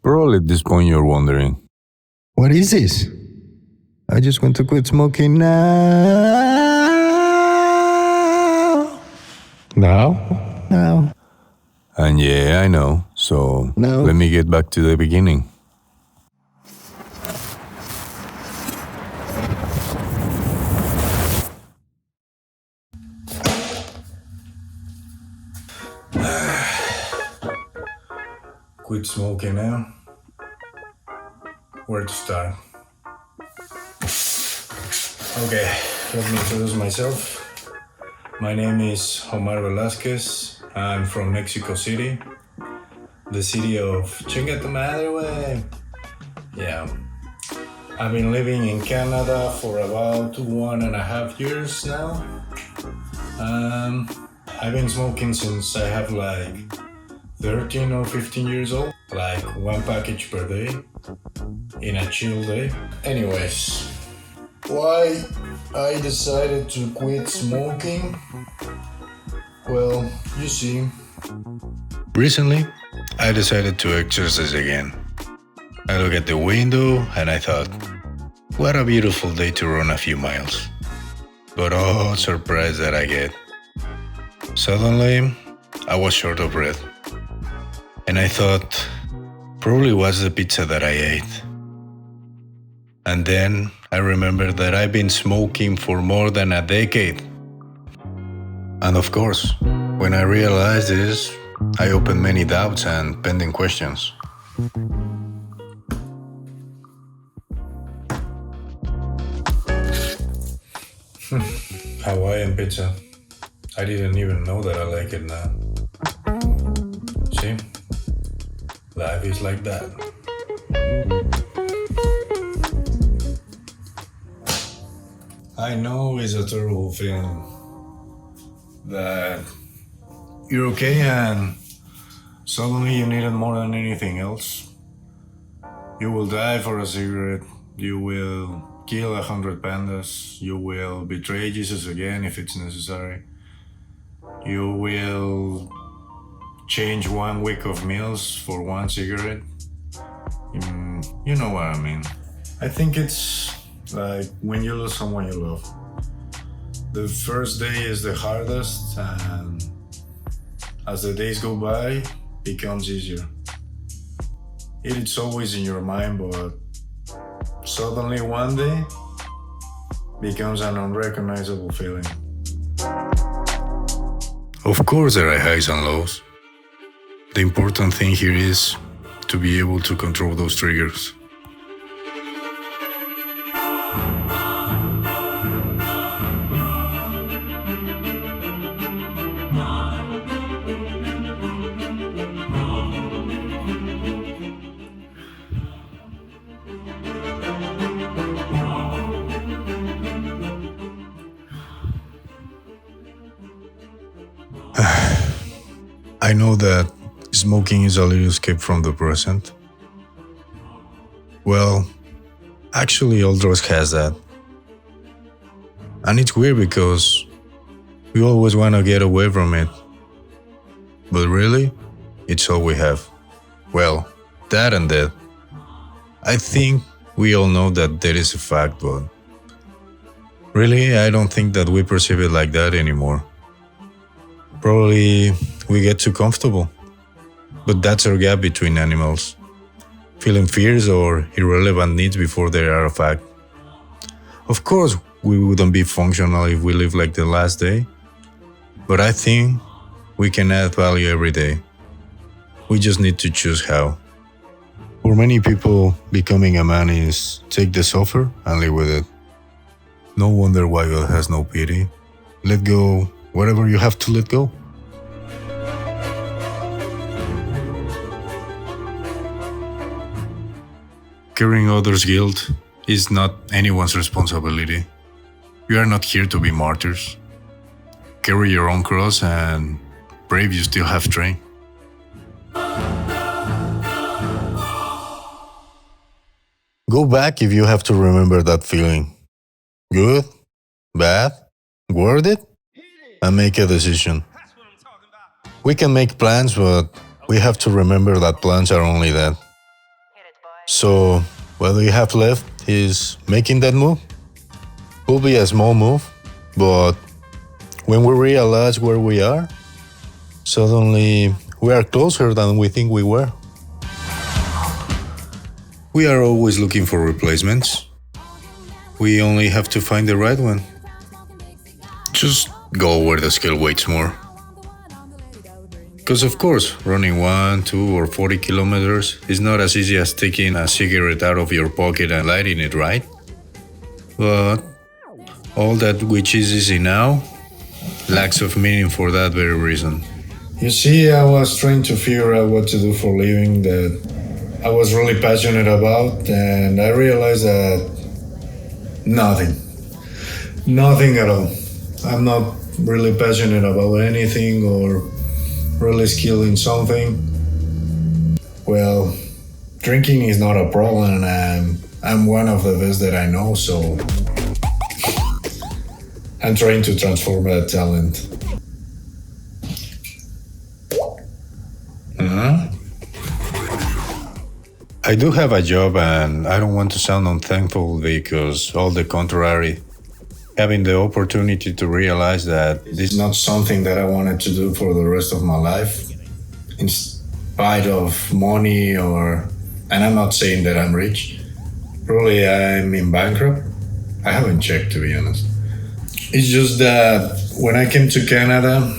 Probably at this point you're wondering, What is this? I just want to quit smoking now. Now. and yeah, I know, so No. let me get back to the beginning. Quit smoking now? Where to start? Okay, let me introduce myself. My name is Omar Velasquez. I'm from Mexico City, the city of Chinga tu madre, wey. Yeah. I've been living in Canada for about 1.5 years now. I've been smoking since I have like 13 or 15 years old, like one package per day in a chill day. Anyways, why I decided to quit smoking? Well, you see, recently I decided to exercise again. I look at the window and I thought, what a beautiful day to run a few miles. But oh, surprise that I get. Suddenly, I was short of breath. And I thought, probably was the pizza that I ate. And then I remembered that I've been smoking for more than a decade. And of course, when I realized this, I opened many doubts and pending questions. Hawaiian pizza. I didn't even know that I like it now. See? Life is like that. I know it's a terrible feeling that you're okay and suddenly you need it more than anything else. You will die for a cigarette. You will kill 100 pandas. You will betray Jesus again if it's necessary. You will change 1 week of meals for one cigarette. You know what I mean. I think it's like when you lose someone you love. The first day is the hardest, and as the days go by, it becomes easier. It's always in your mind, but suddenly one day becomes an unrecognizable feeling. Of course there are highs and lows. The important thing here is to be able to control those triggers. I know that smoking is a little escape from the present. Well, actually all drugs has that. And it's weird because we always want to get away from it. But really, it's all we have. Well, that and that. I think we all know that that is a fact, but really, I don't think that we perceive it like that anymore. Probably we get too comfortable. But that's our gap between animals. Feeling fears or irrelevant needs before they are a fact. Of course, we wouldn't be functional if we live like the last day. But I think we can add value every day. We just need to choose how. For many people, becoming a man is take the suffer and live with it. No wonder why God has no pity. Let go whatever you have to let go. Carrying others' guilt is not anyone's responsibility. We are not here to be martyrs. Carry your own cross and brave you still have strength. Go back if you have to remember that feeling. Good? Bad? Worth it? And make a decision. We can make plans, but we have to remember that plans are only that. So, what do you have left is making that move. Will be a small move, but when we realize where we are, suddenly we are closer than we think we were. We are always looking for replacements. We only have to find the right one. Just go where the skill waits more. Because of course, running 1, 2 or 40 kilometers is not as easy as taking a cigarette out of your pocket and lighting it, right? But all that which is easy now lacks of meaning for that very reason. You see, I was trying to figure out what to do for a living that I was really passionate about, and I realized that nothing at all. I'm not really passionate about anything or really skilled in something. Well, drinking is not a problem, and I'm one of the best that I know, so I'm trying to transform that talent. I do have a job, and I don't want to sound unthankful because all the contrary. Having the opportunity to realize that this is not something that I wanted to do for the rest of my life, in spite of money and I'm not saying that I'm rich. Really, I'm in bankrupt. I haven't checked, to be honest. It's just that when I came to Canada,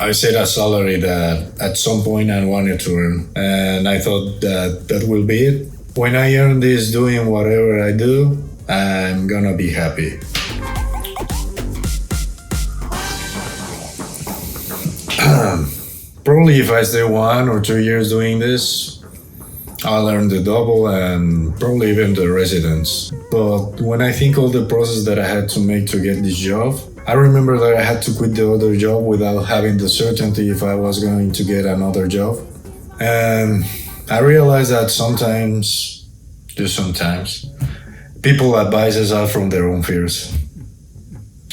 I set a salary that at some point I wanted to earn, and I thought that will be it. When I earn this doing whatever I do, I'm gonna be happy. Probably if I stay 1 or 2 years doing this, I'll earn the double and probably even the residence. But when I think all the process that I had to make to get this job, I remember that I had to quit the other job without having the certainty if I was going to get another job. And I realized that sometimes, people advise us out from their own fears.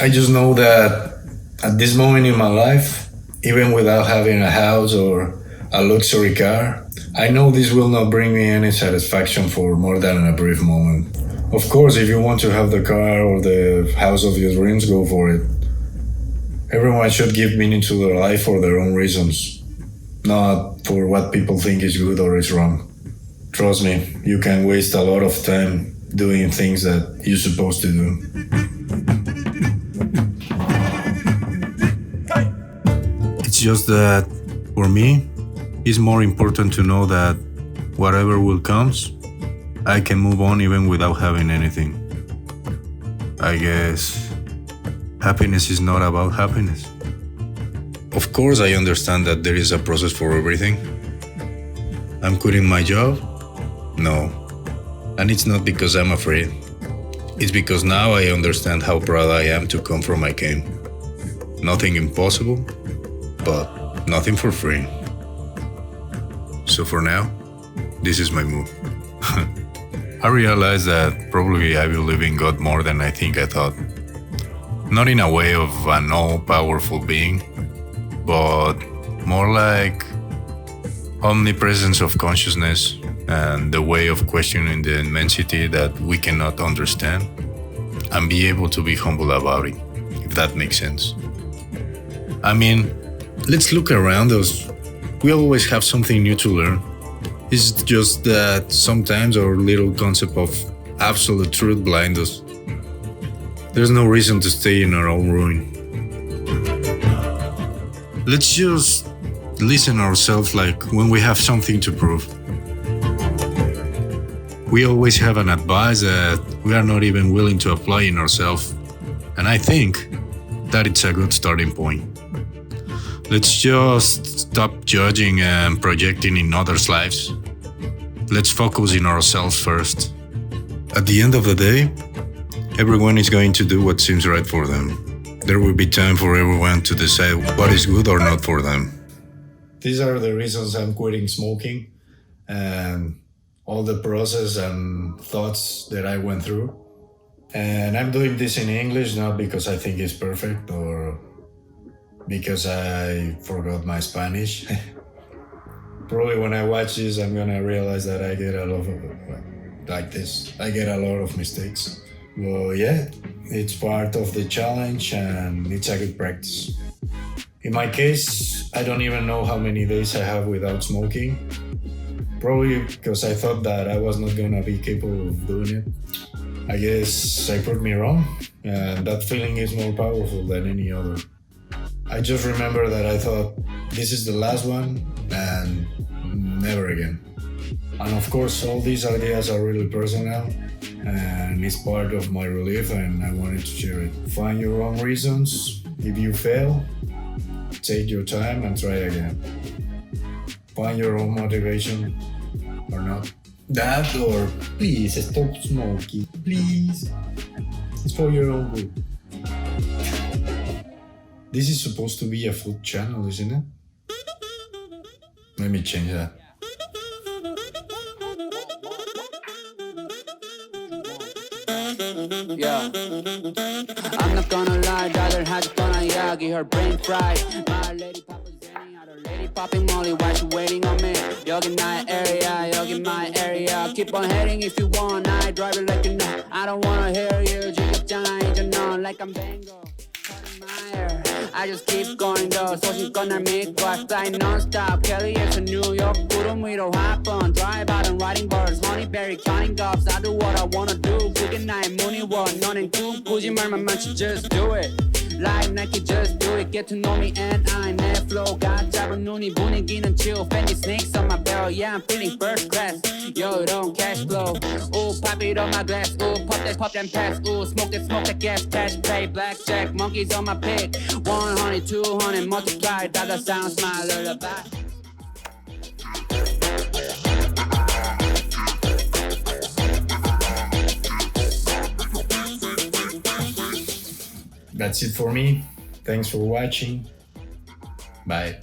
I just know that at this moment in my life, even without having a house or a luxury car, I know this will not bring me any satisfaction for more than a brief moment. Of course, if you want to have the car or the house of your dreams, go for it. Everyone should give meaning to their life for their own reasons, not for what people think is good or is wrong. Trust me, you can waste a lot of time doing things that you're supposed to do. It's just that, for me, it's more important to know that whatever will comes, I can move on even without having anything. I guess happiness is not about happiness. Of course, I understand that there is a process for everything. I'm quitting my job? No. And it's not because I'm afraid. It's because now I understand how proud I am to come from I came. Nothing impossible, but nothing for free. So for now, this is my move. I realized that probably I believe in God more than I think I thought. Not in a way of an all-powerful being, but more like omnipresence of consciousness and the way of questioning the immensity that we cannot understand and be able to be humble about it, if that makes sense. I mean, let's look around us. We always have something new to learn. It's just that sometimes our little concept of absolute truth blinds us. There's no reason to stay in our own ruin. Let's just listen ourselves like when we have something to prove. We always have an advice that we are not even willing to apply in ourselves, and I think that it's a good starting point. Let's just stop judging and projecting in others' lives. Let's focus in ourselves first. At the end of the day, everyone is going to do what seems right for them. There will be time for everyone to decide what is good or not for them. These are the reasons I'm quitting smoking and all the process and thoughts that I went through. And I'm doing this in English not because I think it's perfect or because I forgot my Spanish. Probably when I watch this, I'm gonna realize that I get a lot of like this. I get a lot of mistakes. Well, yeah, it's part of the challenge and it's a good practice. In my case, I don't even know how many days I have without smoking. Probably because I thought that I was not gonna be capable of doing it. I guess I proved me wrong, and that feeling is more powerful than any other. I just remember that I thought, this is the last one, and never again. And of course, all these ideas are really personal, and it's part of my relief, and I wanted to share it. Find your own reasons. If you fail, take your time and try again. Find your own motivation or not. That or please stop smoking. Please. It's for your own good. This is supposed to be a food channel, isn't it? Let me change that. Yeah, I'm not gonna lie, daughter had Tonayaki, her brain fried. My lady Papa's Zenny, other lady popping Molly, why she waiting on me? You're in my area, keep on heading if you want, I drive it like you know. I don't wanna hear you, 지겹잖아, you know, like I'm Bango. I just keep going though, 소식권을 믿고 I fly non-stop, Kelly에서 New York, 구름 위로 하번 drive out and riding birds, honeyberry counting gobs, I do what I wanna do, 그게 나의 문의원, 너넨 꾸꾸지 말만 많지, just do it. Like Nike, just do it. Get to know me and I'm net flow. got 잡은 눈이 분위기는 chill. Fendi snakes on my barrel. Yeah, I'm feeling first class. Yo, don't cash flow. Ooh, pop it on my glass. Ooh, pop that pass. Ooh, smoke that gas. Cash play, blackjack. Monkeys on my pig. 100, 200, multiply. Dollar sound, smile, lullaby. That's it for me. Thanks for watching. Bye.